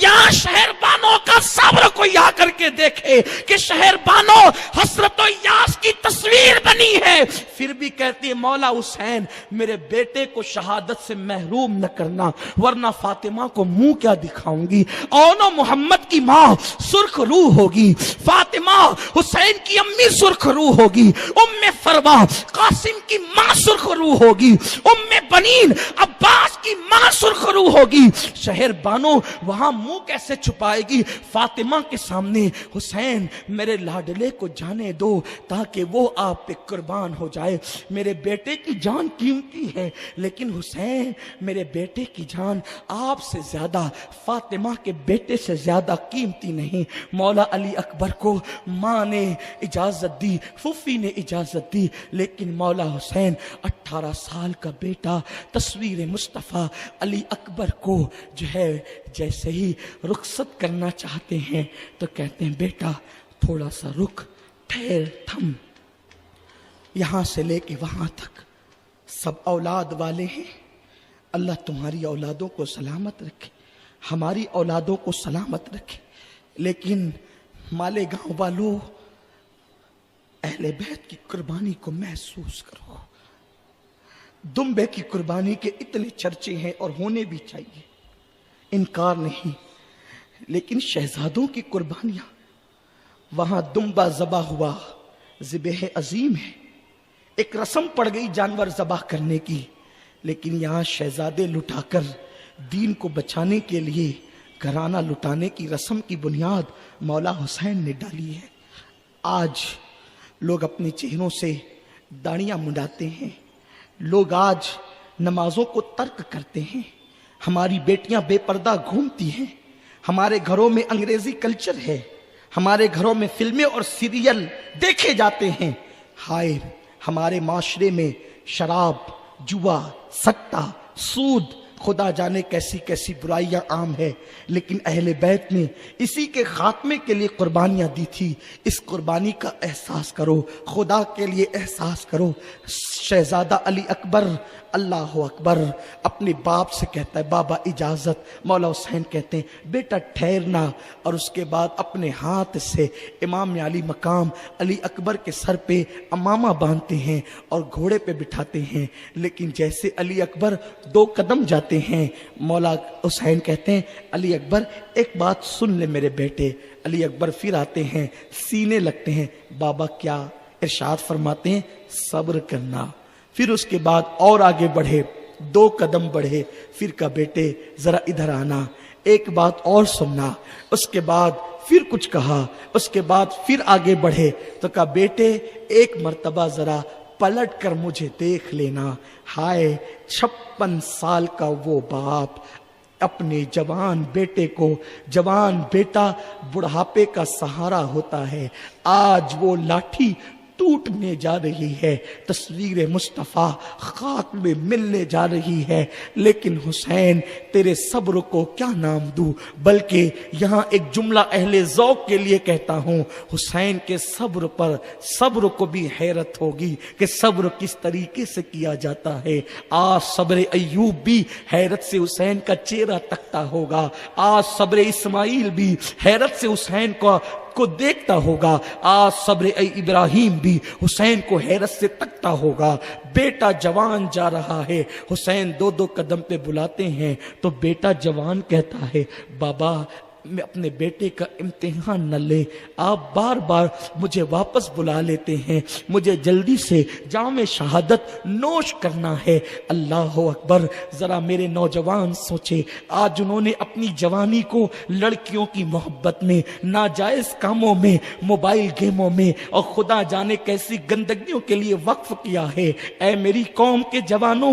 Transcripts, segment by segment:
یہاں شہربانوں کا صبر کوئی آ کر کے دیکھے کہ شہربانوں حضرت یاس کی تصویر بنی ہے, پھر بھی کہتی ہے مولا حسین میرے بیٹے کو شہادت سے محروم نہ کرنا, ورنہ فاطمہ کو منہ کیا دکھاؤں گی. اونو محمد کی ماں سرخ روح ہوگی, فاطمہ حسین کی امی سرخ روح ہوگی, ام فروا قاسم کی ماں سرخ روح ہوگی, ام بنین عباس کی ماں سرخ روح ہوگی. شہر بانو وہاں منہ کیسے چھپائے گی فاطمہ کے سامنے؟ حسین میرے لاڈلے کو جانے دو تاکہ وہ آپ پہ قربان ہو جائے. میرے بیٹے کی جان قیمتی ہے, لیکن حسین میرے بیٹے کی جان آپ سے زیادہ, فاطمہ کے بیٹے سے زیادہ قیمتی نہیں. مولا علی اکبر کو ماں نے اجازت دی, پھوپھی نے اجازت دی, لیکن مولا حسین 18 سال کا بیٹا تصویر مصطفیٰ علی اکبر کو جو ہے جیسے ہی رخصت کرنا چاہتے ہیں تو کہتے ہیں بیٹا تھوڑا سا رک, ٹھہر, تھم. یہاں سے لے کے وہاں تک سب اولاد والے ہیں, اللہ تمہاری اولادوں کو سلامت رکھے, ہماری اولادوں کو سلامت رکھے, لیکن مالیگاؤں والوں اہل بیت کی قربانی کو محسوس کرو. دمبے کی قربانی کے اتنے چرچے ہیں اور ہونے بھی چاہیے, انکار نہیں, لیکن شہزادوں کی قربانیاں وہاں دمبا ذبح ہوا, ذبح عظیم ہے, ایک رسم پڑ گئی جانور ذبح کرنے کی, لیکن یہاں شہزادے لٹا کر دین کو بچانے کے لیے گھرانہ لٹانے کی رسم کی بنیاد مولا حسین نے ڈالی ہے. آج لوگ اپنے چہروں سے داڑیاں منڈاتے ہیں, لوگ آج نمازوں کو ترک کرتے ہیں, ہماری بیٹیاں بے پردہ گھومتی ہیں, ہمارے گھروں میں انگریزی کلچر ہے, ہمارے گھروں میں فلمیں اور سیریل دیکھے جاتے ہیں. ہائے ہمارے معاشرے میں شراب, جوا, سٹا, سود, خدا جانے کیسی کیسی برائیاں عام ہے, لیکن اہل بیت نے اسی کے خاتمے کے لیے قربانیاں دی تھی. اس قربانی کا احساس کرو, خدا کے لیے احساس کرو. شہزادہ علی اکبر اللہ اکبر اپنے باپ سے کہتا ہے بابا اجازت. مولا حسین کہتے ہیں بیٹا ٹھہرنا, اور اس کے بعد اپنے ہاتھ سے امام علی مقام علی اکبر کے سر پہ امامہ باندھتے ہیں اور گھوڑے پہ بٹھاتے ہیں. لیکن جیسے علی اکبر 2 قدم جاتے ہیں, مولا حسین کہتے ہیں علی اکبر ایک بات سن لے میرے بیٹے. علی اکبر پھر آتے ہیں, سینے لگتے ہیں. بابا کیا؟ ارشاد فرماتے ہیں صبر کرنا. پھر اس کے بعد اور آگے بڑھے, 2 قدم بڑھے, پھر کہا بیٹے ذرا ادھر آنا, ایک بات اور سننا. اس کے بعد پھر کچھ کہا, اس کے بعد پھر آگے بڑھے تو کہا بیٹے ایک مرتبہ ذرا پلٹ کر مجھے دیکھ لینا. ہائے 56 سال کا وہ باپ اپنے جوان بیٹے کو, جوان بیٹا بڑھاپے کا سہارا ہوتا ہے. آج وہ لاٹھی ٹوٹنے جا رہی ہے, تصویر مصطفیٰ خاک میں ملنے جا رہی ہے, لیکن حسین تیرے صبر کو کیا نام دوں. بلکہ یہاں ایک جملہ اہل ذوق کے لیے کہتا ہوں, حسین کے صبر پر صبر کو بھی حیرت ہوگی کہ صبر کس طریقے سے کیا جاتا ہے. آج صبر ایوب بھی حیرت سے حسین کا چہرہ تکتا ہوگا, آج صبر اسماعیل بھی حیرت سے حسین کو دیکھتا ہوگا, آج صبر ابراہیم بھی حسین کو حیرت سے تکتا ہوگا. بیٹا جوان جا رہا ہے, حسین 2 قدم پہ بلاتے ہیں تو بیٹا جوان کہتا ہے بابا میں اپنے بیٹے کا امتحان نہ لے, آپ بار بار مجھے واپس بلا لیتے ہیں, مجھے جلدی سے جام شہادت نوش کرنا ہے. اللہ اکبر, ذرا میرے نوجوان سوچے, آج انہوں نے اپنی جوانی کو لڑکیوں کی محبت میں, ناجائز کاموں میں, موبائل گیموں میں اور خدا جانے کیسی گندگیوں کے لیے وقف کیا ہے. اے میری قوم کے جوانوں,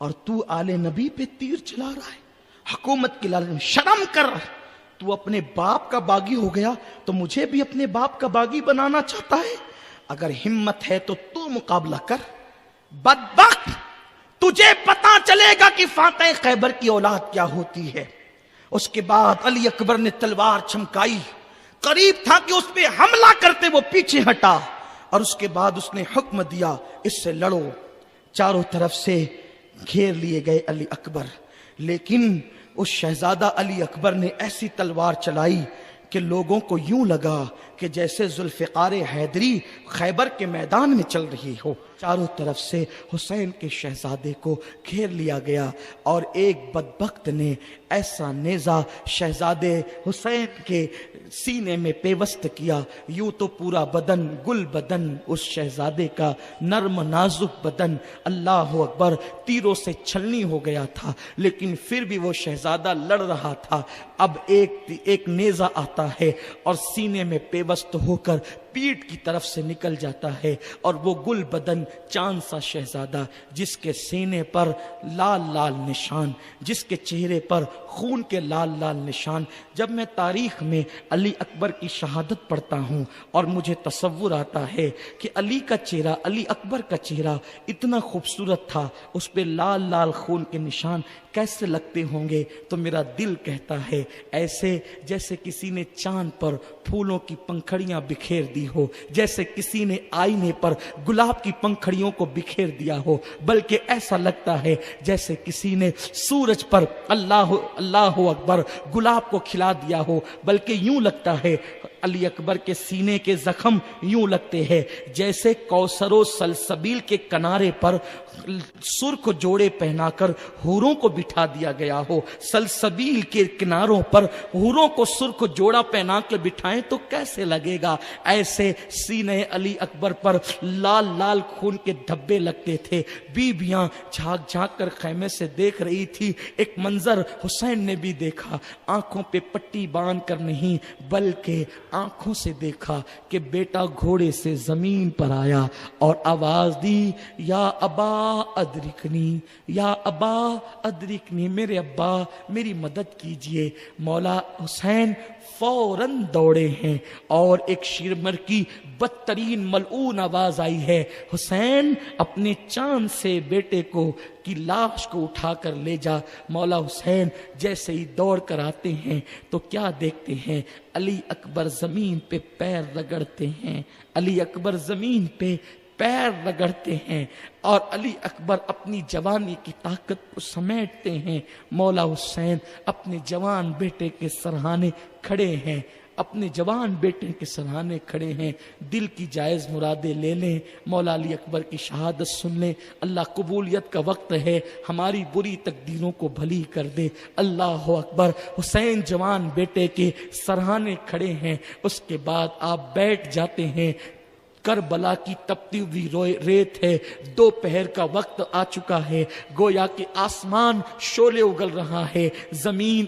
اور تو آلے نبی پہ تیر چلا رہا ہے، حکومت کی لالچ میں۔ شرم کر، تو اپنے باپ کا باغی ہو گیا تو مجھے بھی اپنے باپ کا باغی بنانا چاہتا ہے؟ اگر ہمت ہے تو مقابلہ کر۔ بدبخت، تجھے پتا چلے گا کہ فاتح خیبر کی اولاد کیا ہوتی ہے۔ اس کے بعد علی اکبر نے تلوار چمکائی، قریب تھا کہ اس پہ حملہ کرتے، وہ پیچھے ہٹا، اور اس کے بعد اس نے حکم دیا اس سے لڑو۔ چاروں طرف سے گھیر لیے گئے علی اکبر، لیکن اس شہزادہ علی اکبر نے ایسی تلوار چلائی کہ لوگوں کو یوں لگا کہ جیسے ذوالفقار حیدری خیبر کے میدان میں چل رہی ہو۔ چاروں طرف سے حسین کے شہزادے کو گھیر لیا گیا، اور ایک بدبخت نے ایسا نیزہ شہزادے حسین کے سینے میں پیوست کیا، یوں تو پورا بدن، گل بدن اس شہزادے کا، نرم نازک بدن، اللہ اکبر، تیروں سے چھلنی ہو گیا تھا، لیکن پھر بھی وہ شہزادہ لڑ رہا تھا۔ اب ایک نیزہ آتا ہے اور سینے میں پیوست ہو کر پیٹھ کی طرف سے نکل جاتا ہے، اور وہ گل بدن چاند سا شہزادہ، جس کے سینے پر لال لال نشان، جس کے چہرے پر خون کے لال لال نشان۔ جب میں تاریخ میں علی اکبر کی شہادت پڑھتا ہوں اور مجھے تصور آتا ہے کہ علی کا چہرہ، علی اکبر کا چہرہ اتنا خوبصورت تھا، اس پہ لال لال خون کے نشان کیسے لگتے ہوں گے، تو میرا دل کہتا ہے ایسے جیسے کسی نے چاند پر پھولوں کی پنکھڑیاں بکھیر دی ہو، جیسے کسی نے آئینے پر گلاب کی پنکھڑیوں کو بکھیر دیا ہو، بلکہ ایسا لگتا ہے جیسے کسی نے سورج پر اللہ اکبر گلاب کو کھلا دیا ہو، بلکہ یوں لگتا ہے علی اکبر کے سینے کے زخم یوں لگتے ہیں جیسے کوثر و سلسبیل کے کنارے پر سرخ جوڑے پہنا کر حوروں کو بٹھا دیا گیا ہو۔ سلسبیل کے کناروں پر حوروں کو سرخ جوڑا پہنا کے بٹھائیں تو کیسے لگے گا، ایسے سینے علی اکبر پر لال لال خون کے دھبے لگتے تھے۔ بیویاں جھانک جھانک کر خیمے سے دیکھ رہی تھی۔ ایک منظر حسین نے بھی دیکھا، آنکھوں پہ پٹی باندھ کر نہیں بلکہ آنکھوں سے دیکھا کہ بیٹا گھوڑے سے زمین پر آیا اور آواز دی، یا ابا ادرکنی، یا ابا ادرکنی، میرے ابا میری مدد کیجئے۔ مولا حسین فوراً دوڑے ہیں اور ایک شیرمر کی بدترین ملعون آواز آئی ہے، حسین اپنے چاند سے بیٹے کو کی لاش کو اٹھا کر لے جا۔ مولا حسین جیسے ہی دوڑ کر آتے ہیں تو کیا دیکھتے ہیں، علی اکبر زمین پہ پیر رگڑتے ہیں، علی اکبر زمین پہ پیر رگڑتے ہیں، اور علی اکبر اپنی جوانی کی طاقت کو سمیٹتے ہیں۔ مولا حسین اپنے جوان بیٹے کے سرہانے کھڑے ہیں، اپنے جوان بیٹے کے سرہانے کھڑے ہیں۔ دل کی جائز مرادیں لے لیں، مولا علی اکبر کی شہادت سن لیں، اللہ قبولیت کا وقت ہے، ہماری بری تقدیروں کو بھلی کر دے۔ اللہ اکبر۔ حسین جوان بیٹے کے سرہانے کھڑے ہیں، اس کے بعد آپ بیٹھ جاتے ہیں۔ کربلا کی تپتی ہوئی ریت ہے، دوپہر کا وقت آ چکا ہے، گویا کہ آسمان شعلے اگل رہا ہے، زمین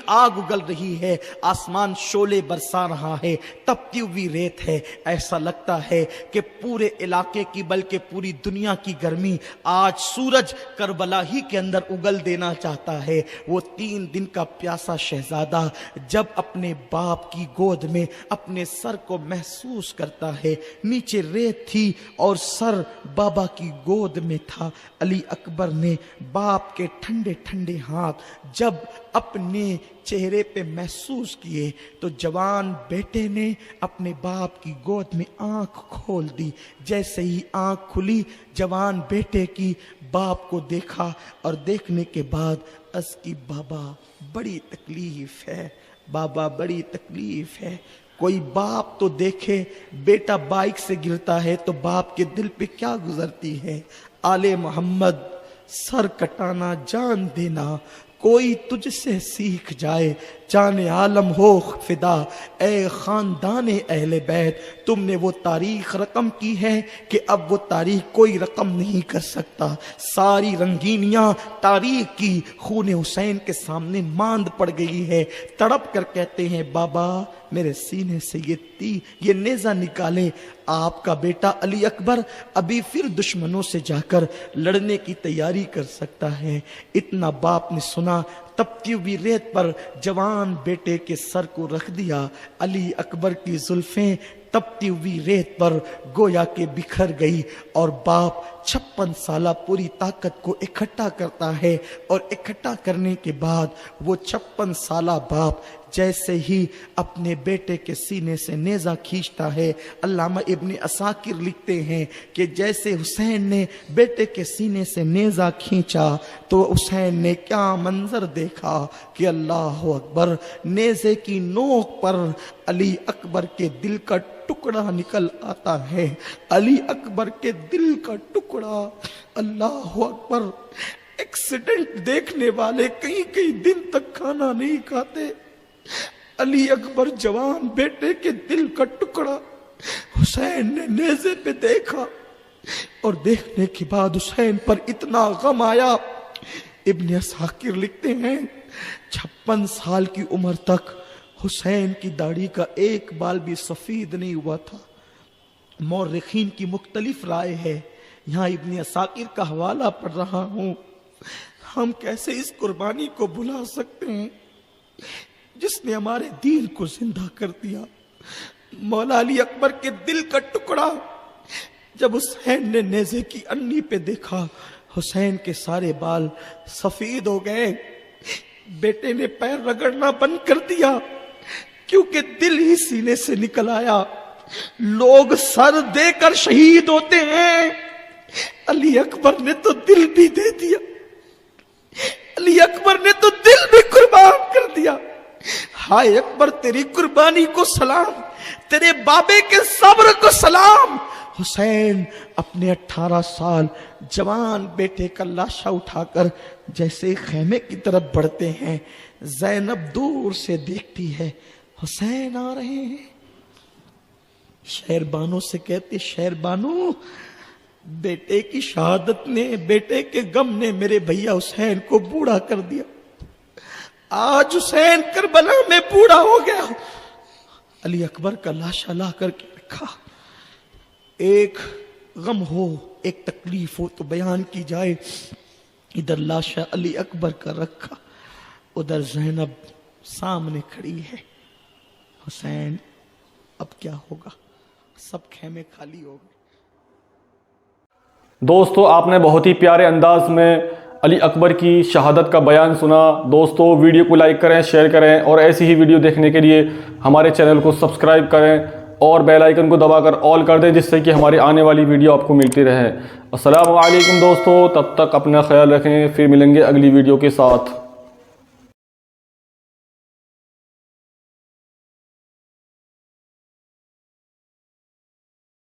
آگ اگل رہی ہے، آسمان شعلے برسا رہا ہے، تپتی ہوئی ریت ہے۔ ایسا لگتا ہے کہ پورے علاقے کی بلکہ پوری دنیا کی گرمی آج سورج کربلا ہی کے اندر اگل دینا چاہتا ہے۔ وہ 3 دن کا پیاسا شہزادہ جب اپنے باپ کی گود میں اپنے سر کو محسوس کرتا ہے، نیچے ریت تھی اور سر بابا کی گود میں تھا۔ علی اکبر نے باپ کے ٹھنڈے ٹھنڈے ہاتھ جب اپنے چہرے پہ محسوس کیے تو جوان بیٹے نے اپنے باپ کی گود میں آنکھ کھول دی۔ جیسے ہی آنکھ کھلی، جوان بیٹے کی باپ کو دیکھا اور دیکھنے کے بعد عرض کی، بابا بڑی تکلیف ہے، بابا بڑی تکلیف ہے۔ کوئی باپ تو دیکھے بیٹا بائک سے گرتا ہے تو باپ کے دل پہ کیا گزرتی ہے۔ آل محمد سر کٹانا جان دینا، کوئی تجھ سے سیکھ جائے، جان عالم ہو فدا، اے خاندان اہل بیت، تم نے وہ تاریخ رقم کی ہے کہ اب وہ تاریخ کوئی رقم نہیں کر سکتا۔ ساری رنگینیاں تاریخ کی خون حسین کے سامنے ماند پڑ گئی ہے۔ تڑپ کر کہتے ہیں، بابا میرے سینے سے یہ نیزہ نکالے۔ آپ کا بیٹا علی اکبر ابھی پھر دشمنوں سے جا کر لڑنے کی تیاری کر سکتا ہے۔ اتنا باپ نے سنا، تپتی ہوئی ریت پر جوان بیٹے کے سر کو رکھ دیا۔ علی اکبر کی زلفیں تپتی ہوئی ریت پر گویا کہ بکھر گئی، اور باپ 56 سالہ پوری طاقت کو اکٹھا کرتا ہے، اور اکٹھا کرنے کے بعد وہ 56 سالہ باپ جیسے ہی اپنے بیٹے کے سینے سے نیزہ کھینچتا ہے، علامہ ابن عساکر لکھتے ہیں کہ جیسے حسین نے بیٹے کے سینے سے نیزہ کھینچا تو حسین نے کیا منظر دیکھا کہ اللہ اکبر، نیزے کی نوک پر علی اکبر کے دل کا ٹکڑا نکل آتا ہے، علی اکبر کے دل کا ٹکڑا، اللہ اکبر۔ ایکسیڈنٹ دیکھنے والے کئی دن تک کھانا نہیں کھاتے، علی اکبر جوان بیٹے کے دل کا ٹکڑا حسین نے نیزے پہ دیکھا، اور دیکھنے کے بعد حسین پر اتنا غم آیا۔ ابن عساکر لکھتے ہیں 56 سال کی عمر تک حسین کی داڑھی کا ایک بال بھی سفید نہیں ہوا تھا۔ مورخین کی مختلف رائے ہے، یہاں ابن عساکر کا حوالہ پڑھ رہا ہوں۔ ہم کیسے اس قربانی کو بھلا سکتے ہیں جس نے ہمارے دین کو زندہ کر دیا؟ مولا علی اکبر کے دل کا ٹکڑا جب حسین نے نیزے کی انی پہ دیکھا، حسین کے سارے بال سفید ہو گئے۔ بیٹے نے پیر رگڑنا بند کر دیا کیونکہ دل ہی سینے سے نکل آیا۔ لوگ سر دے کر شہید ہوتے ہیں، علی اکبر نے تو دل بھی دے دیا، علی اکبر نے تو دل بھی قربان کر دیا۔ ہائے اکبر، تیری قربانی کو سلام، تیرے بابے کے صبر کو سلام۔ حسین اپنے 18 سال جوان بیٹے کا لاشا اٹھا کر جیسے خیمے کی طرف بڑھتے ہیں، زینب دور سے دیکھتی ہے حسین آ رہے ہیں۔ شہر بانو سے کہتے، شہر بانو، بیٹے کی شہادت نے، بیٹے کے غم نے میرے بھیا حسین کو بوڑھا کر دیا۔ آج حسین کربلا میں بوڑھا ہو گیا۔ علی اکبر کا لاشا لا کر کے رکھا۔ ایک غم ہو، ایک تکلیف ہو تو بیان کی جائے۔ ادھر لاشا علی اکبر کا رکھا، ادھر زینب سامنے کھڑی ہے۔ حسین اب کیا ہوگا؟ سب خیمے خالی ہو گئے۔ دوستو، آپ نے بہت ہی پیارے انداز میں علی اکبر کی شہادت کا بیان سنا۔ دوستو، ویڈیو کو لائک کریں، شیئر کریں، اور ایسی ہی ویڈیو دیکھنے کے لیے ہمارے چینل کو سبسکرائب کریں اور بیل آئیکن کو دبا کر آل کر دیں، جس سے کہ ہماری آنے والی ویڈیو آپ کو ملتی رہے۔ السلام علیکم دوستو، تب تک اپنا خیال رکھیں، پھر ملیں گے اگلی ویڈیو کے ساتھ۔